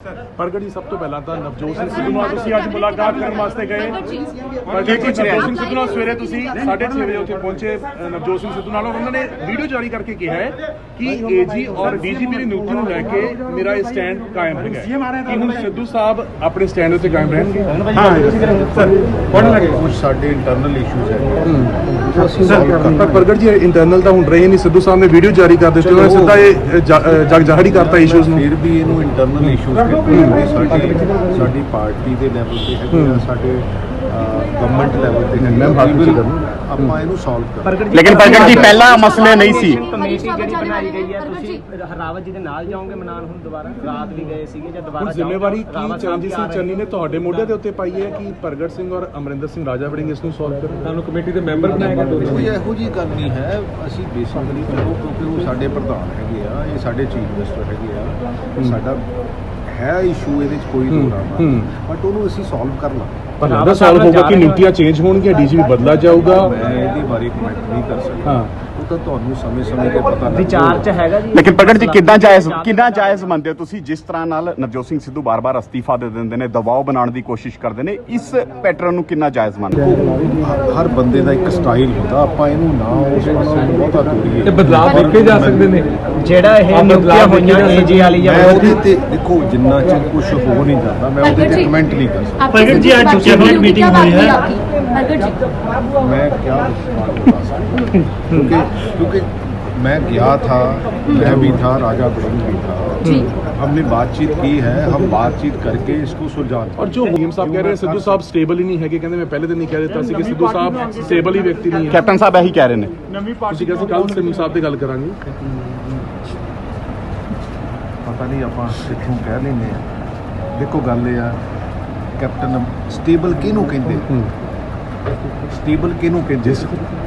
प्रगट जी, सब तो पहला ਤਾਂ ਨਵਜੋਤ ਸਿੰਘ ਸਿੱਧੂ ਨਾਲ ਤੁਸੀਂ ਅੱਜ ਮੁਲਾਕਾਤ ਕਰਨ ਵਾਸਤੇ ਗਏ। ਪ੍ਰਗਟ ਜੀ, ਨਵਜੋਤ ਸਿੰਘ ਸਿੱਧੂ ਨਾਲ ਸਵੇਰੇ ਤੁਸੀਂ 6:30 ਵਜੇ ਉੱਥੇ ਪਹੁੰਚੇ। ਨਵਜੋਤ ਸਿੰਘ ਸਿੱਧੂ ਨਾਲ ਉਹਨਾਂ ਨੇ ਵੀਡੀਓ ਜਾਰੀ ਕਰਕੇ ਕਿਹਾ ਹੈ ਕਿ ਏਜੀ ਔਰ ਡੀਜੀਪੀ ਦੀ ਨਿਯੁਕਤੀ ਨੂੰ ਲੈ ਕੇ ਮੇਰਾ ਇਹ ਸਟੈਂਡ ਕਾਇਮ ਹੈਗਾ। ਕਿ ਹੁਣ ਸਿੱਧੂ ਸਾਹਿਬ ਆਪਣੇ ਸਟੈਂਡ ਉੱਤੇ ਕਾਇਮ ਰਹਿਣਗੇ? ਹਾਂ ਸਰ, ਪੜਨ ਲੱਗੇ ਕੁਝ ਸਾਡੇ ਇੰਟਰਨਲ ਇਸ਼ੂਜ਼ ਹੈ ਪਰ ਪ੍ਰਗਟ ਜੀ ਇੰਟਰਨਲ ਤਾਂ ਹੁਣ ਰਹੇ ਨਹੀਂ। ਸਿੱਧੂ ਸਾਹਿਬ ਨੇ ਵੀਡੀਓ ਜਾਰੀ ਕਰ ਦਿੱਤੀ, ਉਹਨਾਂ ਨੇ ਸਿੱਧਾ ਇਹ ਜਗ ਜ਼ਾਹਰੀ ਕਰਤਾ ਇਸ਼ੂਜ਼ ਨੂੰ। ਫਿਰ ਵੀ ਇਹਨੂੰ ਇੰਟਰਨਲ ਇਸ਼ੂਜ਼ ਸਾਡੀ ਪਾਰਟੀ ਦੇ ਲੈਵਲ ਤੇ ਹੈਗੇ ਆ, ਸਾਡੇ ਗਵਰਨਮੈਂਟ ਲੈਵਲ ਤੇ ਹੈਗੇ, ਆਪਾਂ ਇਹਨੂੰ ਸੋਲਵ ਕਰਾਂਗੇ। ਲੇਕਿਨ ਪ੍ਰਗਟ ਜੀ ਪਹਿਲਾਂ ਮਸਲੇ ਨਹੀਂ ਸੀ। ਕਮੇਟੀ ਜਿਹੜੀ ਬਣਾਈ ਗਈ ਹੈ, ਤੁਸੀਂ ਹਰਾਵਤ ਜੀ ਦੇ ਨਾਲ ਜਾਓਗੇ ਮਨਾਨ? ਹੁਣ ਦੁਬਾਰਾ ਰਾਤ ਵੀ ਗਏ ਸੀਗੇ ਜਾਂ ਦੁਬਾਰਾ ਜ਼ਿੰਮੇਵਾਰੀ ਕੀ ਚਰਨਜੀਤ ਸਿੰਘ ਚੰਨੀ ਨੇ ਤੁਹਾਡੇ ਮੋਢੇ ਦੇ ਉੱਤੇ ਪਾਈ ਹੈ ਕਿ ਪ੍ਰਗਟ ਸਿੰਘ ਔਰ ਅਮਰਿੰਦਰ ਸਿੰਘ ਰਾਜਾ ਵੜਿੰਗ ਇਸ ਨੂੰ ਸੋਲਵ ਕਰਨ? ਤੁਹਾਨੂੰ ਕਮੇਟੀ ਦੇ ਮੈਂਬਰ ਬਣਾਏਗਾ? ਕੋਈ ਇਹੋ ਜਿਹੀ ਗੱਲ ਨਹੀਂ ਹੈ। ਅਸੀਂ ਬੇਸਿਕਲੀ ਚਲੋ ਕਿਉਂਕਿ ਉਹ ਸਾਡੇ ਪ੍ਰਧਾਨ ਹੈਗੇ ਆ, ਇਹ ਸਾਡੇ ਚੀਫ ਮਿਨਿਸਟਰ ਹੈਗੇ ਆ, ਸਾਡਾ ਹੈ ਇਸ਼ੂ, ਇਹਦੇ ਚ ਕੋਈ ਦੋ ਰਾਮਾ, ਬਟ ਉਹਨੂੰ ਅਸੀਂ ਸੋਲਵ ਕਰ ਲਾਂਗੇ। ਪਰ ਲੱਗਦਾ ਸੋਲਵ ਹੋਊਗਾ ਕਿ ਨਿਯੁਕਤੀਆਂ ਚੇਂਜ ਹੋਣਗੀਆਂ, ਡੀਜੀਪੀ ਬਦਲਾ ਜਾਊਗਾ? ਮੈਂ ਇਹਦੇ ਬਾਰੇ ਕਮੈਂਟ ਨਹੀਂ ਕਰ ਸਕਦਾ, ਉਹ ਤਾਂ ਤੁਹਾਨੂੰ ਸਮੇਂ-ਸਮੇਂ ਤੇ ਪਤਾ ਲੱਗ ਵਿਚਾਰ ਚ ਹੈਗਾ ਜੀ। ਲੇਕਿਨ ਪ੍ਰਗਟ ਜੀ ਕਿੰਨਾ ਜਾਇਜ਼ ਮੰਨਦੇ ਹੋ ਤੁਸੀਂ ਜਿਸ ਤਰ੍ਹਾਂ ਨਾਲ ਨਵਜੋਤ ਸਿੰਘ ਸਿੱਧੂ ਬਾਰ-ਬਾਰ ਅਸਤੀਫਾ ਦੇ ਦਿੰਦੇ ਨੇ, ਦਬਾਅ ਬਣਾਉਣ ਦੀ ਕੋਸ਼ਿਸ਼ ਕਰਦੇ ਨੇ, ਇਸ ਪੈਟਰਨ ਨੂੰ ਕਿੰਨਾ ਜਾਇਜ਼ ਮੰਨਦੇ ਹੋ? ਹਰ ਬੰਦੇ ਦਾ ਇੱਕ ਸਟਾਈਲ ਹੁੰਦਾ, ਆਪਾਂ ਇਹਨੂੰ ਨਾ ਉਸ ਪਾਸੇ ਨੂੰ ਬਹੁਤਾ ਤੋੜੀਏ। ਤੇ ਬਦਲਾਅ ਦੇਖੇ ਜਾ ਸਕਦੇ ਨੇ ਜਿਹੜਾ ਇਹ ਨਿਯੁਕਤੀਆਂ ਹੋਈਆਂ ਏਜੀ ਵਾਲੀ ਜਾਂ ਮੈਂ ਉਹਦੇ ਤੇ ਦੇਖੋ ਜਿੰਨਾ ਚਿਰ ਕੁਝ ਹੋ ਨਹੀਂ ਜਾਂਦਾ ਮੈਂ ਉਹਦੇ ਤੇ ਕਮੈਂਟ ਨਹੀਂ ਕਰ ਸਕਦਾ। प्रगट जी आज कैबिनेट मीटिंग हुई है। प्रगट जी मैं क्या बता सकता क्योंकि मैं गया था, मैं भी था, राजा वड़िंग भी था, हमने बातचीत की है, हम बातचीत करके इसको सुलझाते। और जो मुहिम साहब कह रहे हैं सिद्धू साहब स्टेबल ही नहीं है, कहते मैं पहले दिन नहीं कह देता सी कि सिद्धू साहब स्टेबल ही व्यक्ति नहीं है। ਕੈਪਟਨ ਸਾਹਿਬ ਇਹੀ ਕਹਿ ਰਹੇ ਨੇ। ਤੁਸੀਂ ਕਹਿੰਦੇ ਕੱਲ ਸਿਮ ਸਾਹਿਬ ਦੀ ਗੱਲ ਕਰਾਂਗੇ। ਪਤਾ ਨਹੀਂ ਆਪਾਂ ਕਿੱਥੋਂ ਕਹਿ ਲੈਂਦੇ ਆ। ਦੇਖੋ ਗੱਲ ਇਹ ਆ, ਕੈਪਟਨ ਸਟੇਬਲ ਕਿਹਨੂੰ ਕਹਿੰਦੇ? ਸਟੇਬਲ ਕਿਹਨੂੰ ਕਹਿੰਦੇ?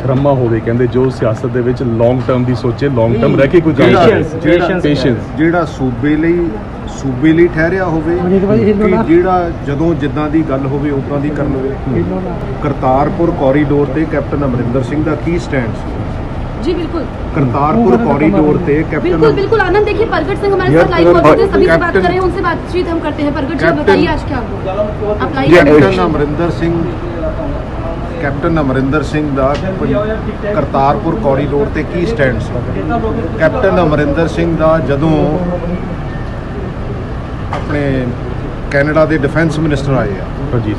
ਰੰਮਾ ਹੋਵੇ ਕਹਿੰਦੇ ਜੋ ਸਿਆਸਤ ਦੇ ਵਿੱਚ ਲੌਂਗ ਟਰਮ ਦੀ ਸੋਚੇ, ਲੌਂਗ ਟਰਮ ਰਹਿ ਕੇ ਕੋਈ ਪੇਸ਼ੈਂਸ, ਜਿਹੜਾ ਸੂਬੇ ਲਈ ਠਹਿਰਿਆ ਹੋਵੇ, ਕਿ ਜਿਹੜਾ ਜਦੋਂ ਜਿੱਦਾਂ ਦੀ ਗੱਲ ਹੋਵੇ ਉਦਾਂ ਦੀ ਕਰ ਲਵੇ। ਕਰਤਾਰਪੁਰ ਕੋਰੀਡੋਰ ਤੇ ਕੈਪਟਨ ਅਮਰਿੰਦਰ ਸਿੰਘ ਦਾ ਕੀ ਸਟੈਂਡ ਸੀ? जी बिल्कुल करतारपुर कॉरिडोर पे कैप्टन बिल्कुल आनंद। देखिए प्रगट सिंह हमारे साथ लाइव मौजूद है, सभी से बात कर रहे हैं, उनसे बातचीत हम करते हैं। प्रगट जी बताइए आज क्या हुआ? आप लाइव कैप्टन अमरिंदर सिंह ਦਾ ਕਰਤਾਰਪੁਰ ਕੋਰੀਡੋਰ ਤੇ ਕੀ ਸਟੈਂਡ ਸੀ? ਕੈਪਟਨ ਅਮਰਿੰਦਰ ਸਿੰਘ ਦਾ ਜਦੋਂ ਆਪਣੇ ਕੈਨੇਡਾ ਦੇ ਡਿਫੈਂਸ ਮਿਨਿਸਟਰ ਆਏ ਆ,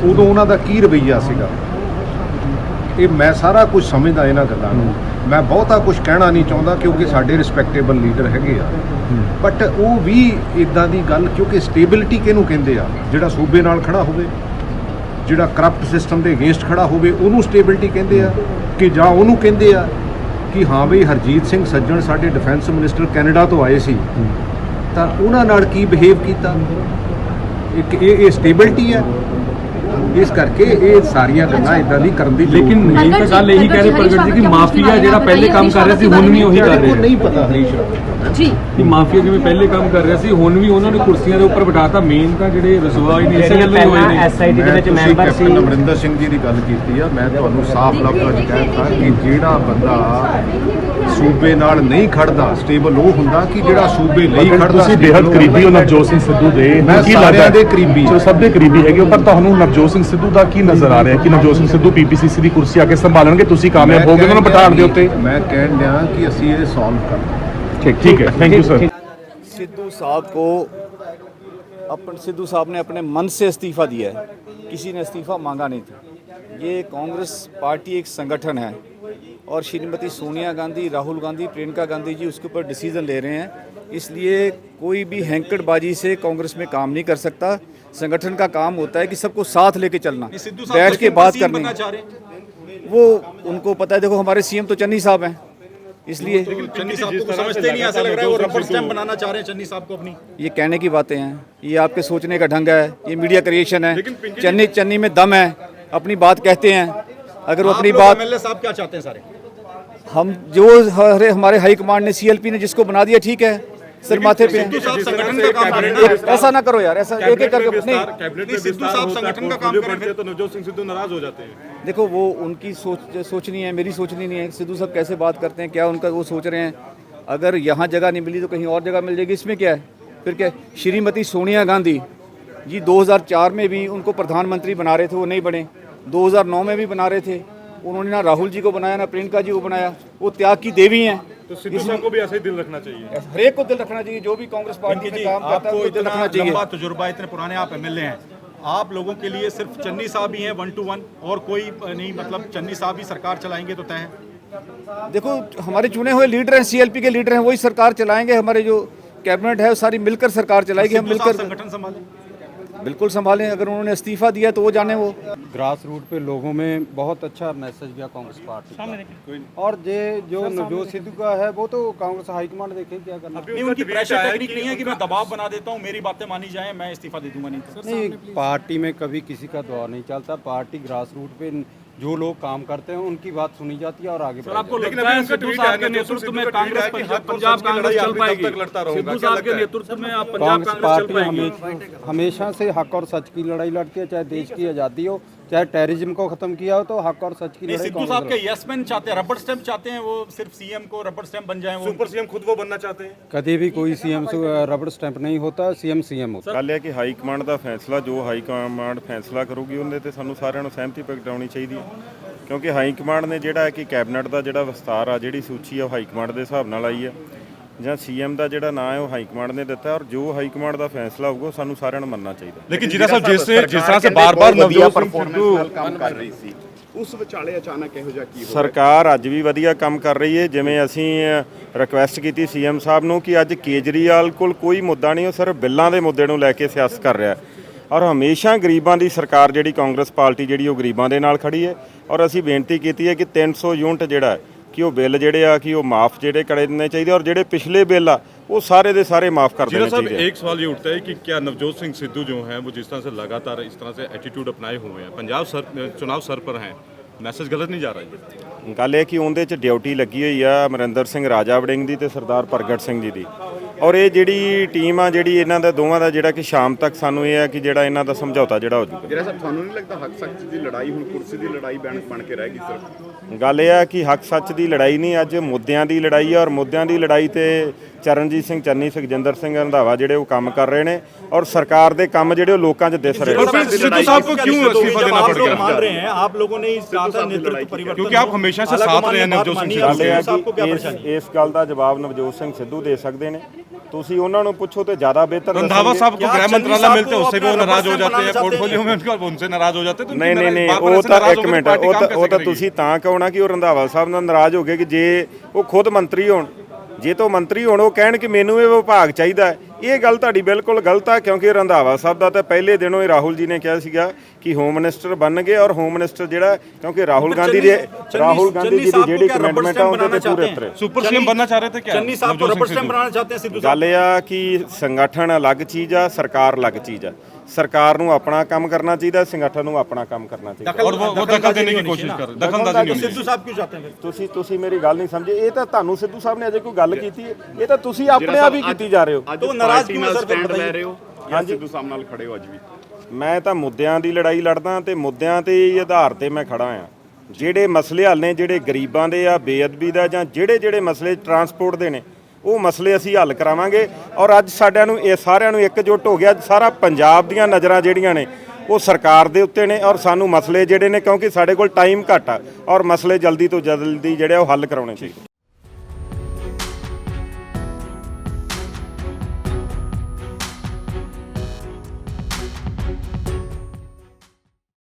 ਉਦੋਂ ਉਹਨਾਂ ਦਾ ਕੀ ਰਵੱਈਆ ਸੀਗਾ? ਇਹ ਮੈਂ ਸਾਰਾ ਕੁਝ ਸਮਝਦਾ ਇਹਨਾਂ ਗੱਲਾਂ ਨੂੰ। ਮੈਂ ਬਹੁਤਾ ਕੁਝ ਕਹਿਣਾ ਨਹੀਂ ਚਾਹੁੰਦਾ ਕਿਉਂਕਿ ਸਾਡੇ ਰਿਸਪੈਕਟੇਬਲ ਲੀਡਰ ਹੈਗੇ ਆ, ਬਟ ਉਹ ਵੀ ਇਦਾਂ ਦੀ ਗੱਲ, ਕਿਉਂਕਿ ਸਟੇਬਿਲਿਟੀ ਕਿਹਨੂੰ ਕਹਿੰਦੇ ਆ? ਜਿਹੜਾ ਸੂਬੇ ਨਾਲ ਖੜਾ ਹੋਵੇ, ਜਿਹੜਾ ਕਰਪਟ ਸਿਸਟਮ ਦੇ ਅਗੇਂਸਟ ਖੜਾ ਹੋਵੇ, ਉਹਨੂੰ ਸਟੇਬਿਲਿਟੀ ਕਹਿੰਦੇ ਆ? ਕਿ ਜਾਂ ਉਹਨੂੰ ਕਹਿੰਦੇ ਆ ਕਿ ਹਾਂ ਬਈ ਹਰਜੀਤ ਸਿੰਘ ਸੱਜਣ ਸਾਡੇ ਡਿਫੈਂਸ ਮਿਨਿਸਟਰ ਕੈਨੇਡਾ ਤੋਂ ਆਏ ਸੀ ਤਾਂ ਉਹਨਾਂ ਨਾਲ ਕੀ ਬਿਹੇਵ ਕੀਤਾ? ਇਹ ਸਟੇਬਿਲਿਟੀ ਹੈ। ਇਸ ਕਰਕੇ ਇਹ ਸਾਰੀਆਂ ਗੱਲਾਂ ਇਦਾਂ ਦੀ ਕਰਨ ਦੀ ਲੇਕਿਨ ਮੇਨ ਤਾਂ ਗੱਲ ਇਹੀ ਕਹਿ ਰਹੇ ਪ੍ਰਗਟ ਜੀ ਕਿ ਮਾਫੀਆ ਜਿਹੜਾ ਪਹਿਲੇ ਕੰਮ ਕਰ ਰਿਹਾ ਸੀ ਹੁਣ ਵੀ ਉਹੀ ਕਰ ਰਿਹਾ। ਨਹੀਂ ਪਤਾ ਹਰੀਸ਼ जी ਕਿ ਮਾਫੀਆ ਜਿਵੇਂ ਪਹਿਲੇ ਕੰਮ ਕਰ ਰਿਹਾ ਸੀ ਹੁਣ ਵੀ ਉਹਨਾਂ ਨੇ ਕੁਰਸੀਆਂ ਦੇ ਉੱਪਰ ਬਿਠਾਤਾ। ਮੇਨ ਤਾਂ ਜਿਹੜੇ ਰਸਵਾਈ ਨੇ ਇਸੇ ਗੱਲ ਲਈ ਹੋਏ ਨੇ। ਐਸਆਈਟੀ ਦੇ ਵਿੱਚ ਮੈਂਬਰ ਸੀ। ਕੈਪਟਨ ਅਮਰਿੰਦਰ ਸਿੰਘ ਜੀ ਦੀ ਗੱਲ ਕੀਤੀ ਆ, ਮੈਂ ਤੁਹਾਨੂੰ ਸਾਫ਼ ਲਫ਼ਜ਼ਾਂ 'ਚ ਕਹਿਤਾ ਕਿ ਜਿਹੜਾ ਬੰਦਾ ਸੂਬੇ ਨਾਲ ਨਹੀਂ ਖੜਦਾ ਸਟੇਬਲ ਉਹ ਹੁੰਦਾ ਕਿ ਜਿਹੜਾ ਸੂਬੇ ਲਈ ਖੜਦਾ। ਤੁਸੀਂ ਬੇहद ਕਰੀਬੀ ਹੋ ਨਵਜੋਤ ਸਿੰਘ ਸਿੱਧੂ ਦੇ, ਮੈਂ ਸਾਰਿਆਂ ਦੇ ਕਰੀਬੀ, ਚਲੋ ਸਭ ਦੇ ਕਰੀਬੀ ਹੈਗੇ, ਪਰ ਤੁਹਾਨੂੰ ਨਵਜੋਤ ਸਿੰਘ ਸਿੱਧੂ ਦਾ ਕੀ ਨਜ਼ਰ ਆ ਰਿਹਾ ਕਿ ਨਵਜੋਤ ਸਿੰਘ ਸਿੱਧੂ ਪੀਪੀਸੀਸੀ ਦੀ ਕੁਰਸੀ ਆ ਕੇ ਸੰਭਾਲਣਗੇ? ਤੁਸੀਂ ਕਾਮਯਾਬ ਹੋਗੇ ਉਹਨਾਂ ਨੂੰ ਬਿਠਾਉਣ ਦੇ ਉੱਤੇ? ਮੈਂ ਕਹਿਣ ਡਿਆ ਕਿ ਅਸੀਂ ਇਹ ਸੋਲਵ ਕਰਾਂਗੇ। ठीक है, थैंक यू सर। सिद्धू साहब ने अपने मन से इस्तीफा दिया है, किसी ने इस्तीफा मांगा नहीं था। ये कांग्रेस पार्टी एक संगठन है और श्रीमती सोनिया गांधी, राहुल गांधी, प्रियंका गांधी जी उसके ऊपर डिसीजन ले रहे हैं। इसलिए कोई भी हैंकड़बाजी से कांग्रेस में काम नहीं कर सकता। संगठन का काम होता है कि सबको साथ लेके चलना, बैठ के बात करनी। वो उनको पता है। देखो हमारे सीएम तो चन्नी साहब हैं, इसलिए चन्नी साहब को समझते नहीं, ऐसा लग रहा है वो रबर स्टैम्प बनाना चाह रहे हैं चन्नी साहब को अपनी। ये कहने की बातें हैं, ये आपके सोचने का ढंग है, ये मीडिया क्रिएशन है। चन्नी में दम है, अपनी बात कहते हैं। अगर वो अपनी बात, एमएलए साहब क्या चाहते हैं सारे? हम जो हमारे हाई कमांड ने सीएलपी ने जिसको बना दिया ठीक है, सिर माथे पे। सिद्धू साहब संगठन का काम करें ना, ऐसा ना करो यार, ऐसा एक एक करके नहीं। कैबिनेट में सिद्धू साहब संगठन का काम करें तो नवजोत सिंह सिद्धू नाराज हो जाते हैं। देखो वो उनकी सोचनी है, मेरी सोचनी नहीं है। सिद्धू साहब कैसे बात करते हैं, क्या उनका वो सोच रहे हैं। अगर यहाँ जगह नहीं मिली तो कहीं और जगह मिल जाएगी, इसमें क्या है? फिर क्या, श्रीमती सोनिया गांधी जी 2004 में भी उनको प्रधानमंत्री बना रहे थे, वो नहीं बने। 2009 में भी बना रहे थे, उन्होंने ना राहुल जी को बनाया ना प्रियंका जी को बनाया। वो त्याग की देवी हैं। तो सिद्धू साहब को भी ऐसे ही दिल रखना चाहिए। हर एक को दिल रखना चाहिए, जो भी कांग्रेस पार्टी में काम करता है आपको उसको दिल इतना रखना चाहिए। लंबा तजुर्बा, इतने पुराने आप एमएलए हैं, आप लोगों के लिए सिर्फ चन्नी साहब ही हैं 1 to 1 और कोई नहीं, मतलब चन्नी साहब ही सरकार चलाएंगे तो तय है? देखो, हमारे चुने हुए लीडर हैं, सीएलपी के लीडर हैं, वही सरकार चलाएंगे। हमारे जो कैबिनेट है वो सारी मिलकर सरकार चलाएगी। हम सिद्धू साहब मिलकर संगठन संभालें। बिल्कुल संभालें। अगर उन्होंने इस्तीफा दिया तो वो जाने। वो ग्रास रूट पे लोगों में बहुत अच्छा मैसेज गया कांग्रेस पार्टी का। और जो नवजोत सिद्धू का है वो तो कांग्रेस हाईकमांड देखे क्या करना। नहीं, उनकी प्रेशर टेक्निक नहीं है कि मैं दबाव बना देता हूँ, मेरी बातें मानी जाए, मैं इस्तीफा दे दूंगा। नहीं पार्टी में कभी किसी का दबाव नहीं चलता। पार्टी ग्रास रूट पे जो लोग काम करते हैं उनकी बात सुनी जाती है और आगे बढ़ाई आपको लगता है सिद्धू साहब के नेतृत्व में कांग्रेस पंजाब कांग्रेस चल पाएगी? सिद्धू साहब के नेतृत्व में आप पंजाब कांग्रेस कांग्रेस चल पार्टी पाएगी? हमेशा से हक और सच की लड़ाई लड़ती है, चाहे देश की आज़ादी हो, चाहे टेररिज्म को खत्म किया हो, तो हक और सच की नहीं, लड़ाई सिद्धू साहब कांग्रेस के यस मैन चाहते हैं, रबड़ स्टैम्प चाहते हैं, वो सिर्फ सीएम को रबड़ स्टैम्प बन जाए। सुपर सीएम खुद वो बनना चाहते हैं। कभी भी कोई सीएम रबड़ स्टैंप नहीं होता, सीएम होता। ਗੱਲ ਇਹ ਕਿ ਹਾਈ ਕਮਾਂਡ ਦਾ ਫੈਸਲਾ ਜੋ ਹਾਈ ਕਮਾਂਡ ਫੈਸਲਾ ਕਰੂਗੀ ਉਹਦੇ ਤੇ ਸਾਨੂੰ ਸਾਰਿਆਂ ਨੂੰ ਸਹਿਮਤੀ ਪ੍ਰਗਟਾਉਣੀ ਚਾਹੀਦੀ ਹੈ, ਕਿਉਂਕਿ ਹਾਈ ਕਮਾਂਡ ਨੇ ਜਿਹੜਾ ਹੈ ਕਿ ਕੈਬਨਿਟ ਦਾ ਜਿਹੜਾ ਵਿਸਤਾਰ ਆ, ਜਿਹੜੀ ਸੂਚੀ ਆ ਉਹ ਹਾਈ ਕਮਾਂਡ ਦੇ ਹਿਸਾਬ ਨਾਲ ਆਈ ਹੈ, ਜਾਂ ਸੀਐਮ ਦਾ ਜਿਹੜਾ ਨਾਂ ਹੈ ਉਹ ਹਾਈ ਕਮਾਂਡ ਨੇ ਦਿੱਤਾ, ਔਰ ਜੋ ਹਾਈ ਕਮਾਂਡ ਦਾ ਫੈਸਲਾ ਹੋਊਗਾ ਉਹ ਸਾਨੂੰ ਸਾਰਿਆਂ ਨੂੰ ਮੰਨਣਾ ਚਾਹੀਦਾ। लेकिन जीरा साहब जिस तरह से बार-बार नवजोत सिंह सिद्धू ਕੰਮ ਕਰ ਰਹੀ ਸੀ ਉਸ ਵਿਚਾਲੇ ਅਚਾਨਕ ਇਹੋ ਜਿਹਾ ਕੀ ਹੋ ਸਰਕਾਰ ਅੱਜ ਵੀ ਵਧੀਆ ਕੰਮ ਕਰ ਰਹੀ ਹੈ। ਜਿਵੇਂ ਅਸੀਂ ਰਿਕੁਐਸਟ ਕੀਤੀ ਸੀਐਮ ਸਾਹਿਬ ਨੂੰ ਕਿ ਅੱਜ ਕੇਜਰੀਵਾਲ ਕੋਲ ਕੋਈ ਮੁੱਦਾ ਨਹੀਂ, ਉਹ ਸਿਰਫ ਬਿੱਲਾਂ ਦੇ ਮੁੱਦੇ ਨੂੰ ਲੈ ਕੇ ਸਿਆਸਤ ਕਰ ਰਿਹਾ, ਔਰ ਹਮੇਸ਼ਾ ਗਰੀਬਾਂ ਦੀ ਸਰਕਾਰ ਜਿਹੜੀ ਕਾਂਗਰਸ ਪਾਰਟੀ ਜਿਹੜੀ ਉਹ ਗਰੀਬਾਂ ਦੇ ਨਾਲ ਖੜੀ ਹੈ। ਔਰ ਅਸੀਂ ਬੇਨਤੀ ਕੀਤੀ ਹੈ ਕਿ 300 ਯੂਨਿਟ ਜਿਹੜਾ ਕਿ ਉਹ ਬਿੱਲ ਜਿਹੜੇ ਆ ਕਿ ਉਹ ਮਾਫ ਜਿਹੜੇ ਕਰੇ ਦੇਣੇ ਚਾਹੀਦੇ, ਔਰ ਜਿਹੜੇ ਪਿਛਲੇ ਬਿੱਲ ਆ वो सारे दे सारे माफ कर देने चाहिए। एक सवाल ये उठता है कि क्या नवजोत सिंह सिद्धू जो हैं वो जिस तरह से लगातार इस तरह से एटीट्यूड अपनाए हुए हैं, पंजाब चुनाव सर पर हैं, मैसेज गलत नहीं जा रहा है? ਗੱਲ ਇਹ ਕਿ ਉਹਦੇ 'ਚ ਡਿਊਟੀ ਲੱਗੀ ਹੋਈ ਆ ਅਮਰਿੰਦਰ ਸਿੰਘ ਰਾਜਾ ਵੜਿੰਗ ਦੀ ਤੇ ਸਰਦਾਰ ਪ੍ਰਗਟ ਸਿੰਘ ਜੀ ਦੀ, ਔਰ ਇਹ ਜਿਹੜੀ ਟੀਮ ਆ ਜਿਹੜੀ ਇਹਨਾਂ ਦਾ ਦੋਵਾਂ ਦਾ ਜਿਹੜਾ ਕਿ ਸ਼ਾਮ ਤੱਕ ਸਾਨੂੰ ਇਹ ਆ ਕਿ ਜਿਹੜਾ ਇਹਨਾਂ ਦਾ ਸਮਝੌਤਾ ਜਿਹੜਾ ਹੋ ਜੂਗਾ। ਜਿਹੜਾ ਸਾਹਿਬ ਤੁਹਾਨੂੰ ਨਹੀਂ ਲੱਗਦਾ ਹੱਕ ਸੱਚ ਦੀ ਲੜਾਈ ਹੁਣ ਕੁਰਸੀ ਦੀ ਲੜਾਈ ਬਣ ਕੇ ਰਹਿ ਗਈ ਸਿਰਫ? ਗੱਲ ਇਹ ਆ ਕਿ ਹੱਕ ਸੱਚ ਦੀ ਲੜਾਈ ਨਹੀਂ, ਅੱਜ ਮੁੱਦਿਆਂ ਦੀ ਲੜਾਈ ਆ, ਔਰ ਮੁੱਦਿਆਂ ਦੀ ਲੜਾਈ ਤੇ ਚਰਨਜੀਤ ਸਿੰਘ ਚੰਨੀ, ਸੁਖਜਿੰਦਰ ਸਿੰਘ ਰੰਧਾਵਾ ਜਿਹੜੇ ਉਹ ਕੰਮ ਕਰ ਰਹੇ ਨੇ, ਔਰ ਸਰਕਾਰ ਦੇ ਕੰਮ ਜਿਹੜੇ ਉਹ ਲੋਕਾਂ 'ਚ ਦਿਸ ਰਹੇ ਨੇ। सिद्धू साहब को क्यों इस्तीफा देना पड़ गया? मान रहे हैं आप लोगों ने इस नेतृत्व परिवर्तन, क्योंकि आप हमेशा से साथ रहे हैं नवजोत सिंह ਗੱਲ सिद्धू ਇਹ के। ਆ ਕਿ ਇਸ ਗੱਲ ਦਾ ਜਵਾਬ ਨਵਜੋਤ ਸਿੰਘ ਸਿੱਧੂ ਦੇ ਸਕਦੇ ਨੇ, ਤੁਸੀਂ ਉਹਨਾਂ ਨੂੰ ਪੁੱਛੋ ਤੇ ਜ਼ਿਆਦਾ ਬਿਹਤਰ रंधावा ਦੱਸਣਗੇ। साहब को गृह मंत्रालय साहब मिलते हैं, को उससे भी वो अपना नाराज हो रबर जाते हैं, स्टैम्प पोर्टफोलियो में उनसे नाराज हो जाते हैं। तो ਨਹੀਂ ਨਹੀਂ ਨਹੀਂ, बार-बार ਉਹ ऐसे ਤਾਂ नाराज ਇੱਕ होकर ਮਿੰਟ, पार्टी काम कैसे ਉਹ ਤਾਂ करेगी? ਤੁਸੀਂ ਤਾਂ ਕਹੋਣਾ ਕਿ ਉਹ ਰੰਧਾਵਾ ਸਾਹਿਬ ਨਾਲ ਨਾਰਾਜ਼ ਹੋ ਗਏ ਕਿ ਜੇ ਉਹ ਖੁਦ ਮੰਤਰੀ ਹੋਣ, ਜੇ ਤੋਂ ਮੰਤਰੀ ਹੋਣ ਉਹ ਕਹਿਣ ਕਿ ਮੈਨੂੰ ਇਹ ਵਿਭਾਗ ਚਾਹੀਦਾ ਹੈ। ਇਹ ਗੱਲ ਤੁਹਾਡੀ ਬਿਲਕੁਲ ਗਲਤ ਆ, ਕਿਉਂਕਿ ਰੰਧਾਵਾ ਸਾਹਿਬ ਦਾ ਤਾਂ ਪਹਿਲੇ ਦਿਨੋਂ ਹੀ ਰਾਹੁਲ ਜੀ ਨੇ ਕਿਹਾ ਸੀਗਾ ਕਿ ਹੋਮ ਮਿਨਿਸਟਰ ਬਣਨਗੇ, ਔਰ ਹੋਮ ਮਿਨਿਸਟਰ ਜਿਹੜਾ ਕਿਉਂਕਿ ਰਾਹੁਲ ਗਾਂਧੀ ਦੀ ਜਿਹੜੀ ਕਮਿਟਮੈਂਟ ਆ ਉਹਦੇ ਤੇ ਪੂਰੇ ਉਤਰੇ। सुपर सीएम बनना चाह रहे थे क्या चन्नी साहब को नवजोत रबड़ सिंह स्टैम्प सिद्धू? बनाना चाहते हैं सिद्धू साहब? ਗੱਲ ਇਹ ਆ ਕਿ ਸੰਗਠਨ ਅਲੱਗ ਚੀਜ਼ ਆ, ਸਰਕਾਰ ਅਲੱਗ ਚੀਜ਼ ਆ। ਸਰਕਾਰ ਨੂੰ ਆਪਣਾ ਕੰਮ ਕਰਨਾ ਚਾਹੀਦਾ, ਸੰਗਠਨ ਨੂੰ ਆਪਣਾ ਕੰਮ ਕਰਨਾ ਚਾਹੀਦਾ। और वो दखल देने की कोशिश कर रहे, दखलंदाजी नहीं होनी सिद्धू साहब क्यों चाहते हैं फिर? ਤੁਸੀਂ ਮੇਰੀ ਗੱਲ ਨਹੀਂ ਸਮਝੇ। ਇਹ ਤਾਂ ਤੁਹਾਨੂੰ ਸਿੱਧੂ ਸਾਹਿਬ ਨੇ ਅਜੇ ਕੋਈ ਗੱਲ ਕੀਤੀ ਹੈ, ਇਹ ਤਾਂ ਤੁਸੀਂ ਆਪਣੇ ਆਪ ਹੀ ਕੀਤੀ ਜਾ ਰਹੇ ਹੋ। ਅੱਜ ਨਾਰਾਜ਼ਗੀ ਨਾਲ ਸਟੈਂਡ ਲੈ ਰਹੇ ਹੋ ਜਾਂ ਸਿੱਧੂ ਸਾਹਿਬ ਨਾਲ ਖੜੇ ਹੋ ਅੱਜ ਵੀ? ਮੈਂ ਤਾਂ ਮੁੱਦਿਆਂ ਦੀ ਲੜਾਈ ਲੜਦਾ ਤੇ ਮੁੱਦਿਆਂ ਤੇ ਹੀ ਆਧਾਰ ਤੇ ਮੈਂ ਖੜਾ ਆ। ਜਿਹੜੇ ਮਸਲੇ ਹੱਲ ਨੇ, ਜਿਹੜੇ ਗਰੀਬਾਂ ਦੇ ਆ, ਬੇਅਦਬੀ ਦਾ, ਜਾਂ ਜਿਹੜੇ ਮਸਲੇ ਟਰਾਂਸਪੋਰਟ ਦੇ ਨੇ, ਉਹ ਮਸਲੇ ਅਸੀਂ ਹੱਲ ਕਰਾਵਾਂਗੇ। ਔਰ ਅੱਜ ਸਾਰਿਆਂ ਨੂੰ ਇਹ ਸਾਰਿਆਂ ਨੂੰ ਇਕਜੁੱਟ ਹੋ ਗਿਆ, ਸਾਰਾ ਪੰਜਾਬ ਦੀਆਂ ਨਜ਼ਰਾਂ ਜਿਹੜੀਆਂ ਨੇ ਉਹ ਸਰਕਾਰ ਦੇ ਉੱਤੇ ਨੇ, ਔਰ ਸਾਨੂੰ ਮਸਲੇ ਜਿਹੜੇ ਨੇ, ਕਿਉਂਕਿ ਸਾਡੇ ਕੋਲ ਟਾਈਮ ਘੱਟ ਆ, ਔਰ ਮਸਲੇ ਜਲਦੀ ਤੋਂ ਜਲਦੀ ਜਿਹੜੇ ਉਹ ਹੱਲ ਕਰਾਉਣੇ ਚਾਹੀਦੇ।